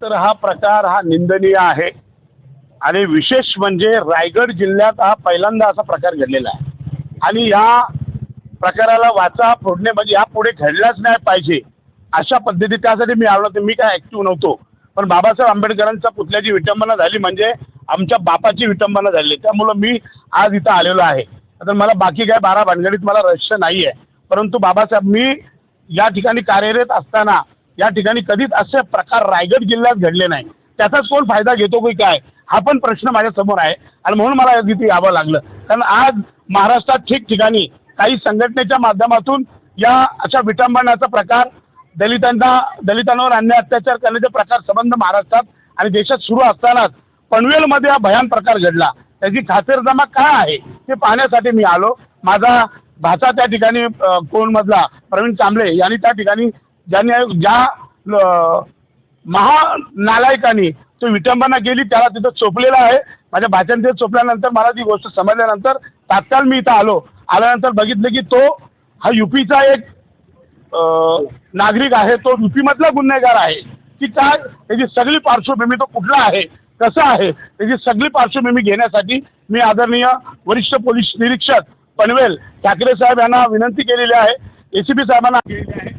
तर हा प्रकार हा निंदनीय आहे आणि विशेष म्हणजे रायगड जिल्ह्यात हा पहिल्यांदा असा प्रकार घडलेला आहे आणि या प्रकाराला वाचा फोडणे म्हणजे यापुढे घडलाच नाही पाहिजे अशा पद्धती त्यासाठी मी आलो तर मी काय ॲक्टिव्ह नव्हतो. पण बाबासाहेब आंबेडकरांच्या पुतळ्याची विटंबना झाली म्हणजे आमच्या बापाची विटंबना झाली, त्यामुळं मी आज इथं आलेलो आहे. आता मला बाकी काय 12 भानगडीत मला रहस्य नाही आहे, परंतु बाबासाहेब मी या ठिकाणी कार्यरत असताना या ठिकाणी कधीच असे प्रकार रायगड जिल्ह्यात घडले नाही. त्याचाच कोण फायदा घेतो की काय हा पण प्रश्न माझ्यासमोर आहे आणि म्हणून मला तिथे यावं लागलं. कारण आज महाराष्ट्रात ठिकठिकाणी काही संघटनेच्या माध्यमातून या अशा विटंबनाचा प्रकार दलितांवर अन्याय अत्याचार करण्याचे प्रकार संबंध महाराष्ट्रात आणि देशात सुरू असतानाच पनवेलमध्ये हा भयान प्रकार घडला. त्याची खातिरजमा काय आहे ते पाहण्यासाठी मी आलो. माझा भाचा त्या ठिकाणी कोणमधला प्रवीण कांबळे यांनी त्या ठिकाणी ज्या महानालायकांनी तो विटंबना केली त्याला तिथं चोपलेला आहे. माझ्या भाच्याने ते चोपल्यानंतर मला ती गोष्ट समजल्यानंतर तात्काळ मी इथं आल्यानंतर बघितलं की तो हा यूपीचा एक नागरिक आहे, तो यूपीमधला गुन्हेगार आहे की काय त्याची सगळी पार्श्वभूमी तो कुठला आहे कसं आहे त्याची सगळी पार्श्वभूमी घेण्यासाठी मी आदरणीय वरिष्ठ पोलीस निरीक्षक पनवेल ठाकरे साहेब यांना विनंती केलेली आहे. ACP साहेबांना केलेली आहे.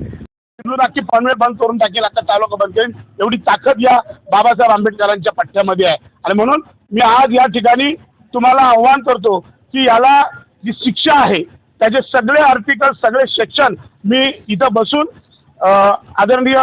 नक्की पनवेल बंद करून टाकेल, अख्खा तालुका बंद करेल एवढी ताकद या बाबासाहेब आंबेडकरांच्या पठ्ठ्यामध्ये आहे. आणि म्हणून मी आज या ठिकाणी तुम्हाला आव्हान करतो की याला जी शिक्षा आहे त्याचे सगळे आर्टिकल सगळे सेक्शन मी इथं बसून आदरणीय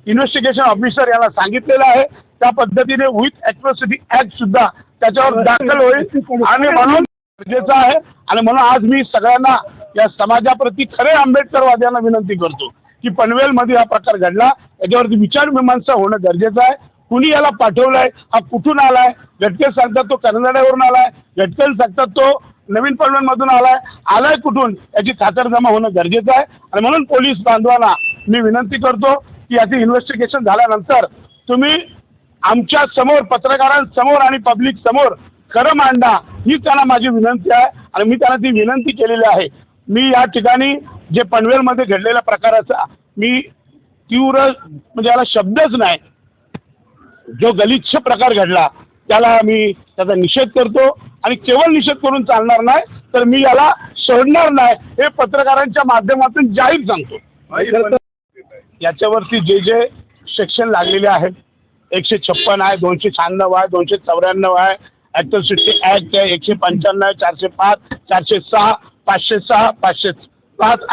इन्व्हेस्टिगेशन ऑफिसर याला सांगितलेलं आहे. त्या पद्धतीने विथ ॲट्रॉसिटी ॲक्ट सुद्धा त्याच्यावर दाखल होईल आणि म्हणून गरजेचं आहे. आणि म्हणून आज मी सगळ्यांना या समाजाप्रती खरे आंबेडकरवाद्यांना विनंती करतो की पनवेलमध्ये हा प्रकार घडला याच्यावरती विचारमीमांसा होणं गरजेचं आहे. कुणी याला पाठवलाय, हा कुठून आलाय, गटकेल सांगतात तो कर्नाटकवरून आलाय, गटकेल सांगतात तो नवीन पनवेलमधून आलाय कुठून याची खातरजमा होणं गरजेचं आहे. आणि म्हणून पोलीस बांधवांना मी विनंती करतो की याची इन्व्हेस्टिगेशन झाल्यानंतर तुम्ही आमच्या समोर पत्रकारांसमोर आणि पब्लिक समोर खरं मांडा ही त्यांना माझी विनंती आहे. आणि मी त्यांना ती विनंती केलेली आहे. मी या ठिकाणी जे पनवेलमध्ये घडलेल्या प्रकाराचा मी तीव्र म्हणजे याला शब्दच नाही, जो गलिच्छ प्रकार घडला त्याला मी त्याचा निषेध करतो आणि केवळ निषेध करून चालणार नाही तर मी याला सोडणार नाही हे पत्रकारांच्या माध्यमातून जाहीर सांगतो. याच्यावरती जे सेक्शन लागलेले आहेत 156 आहे, 296 आहे, 294 आहे, ॲट्रॉसिटी ॲक्ट आहे, 195, 405, 406, 506, 505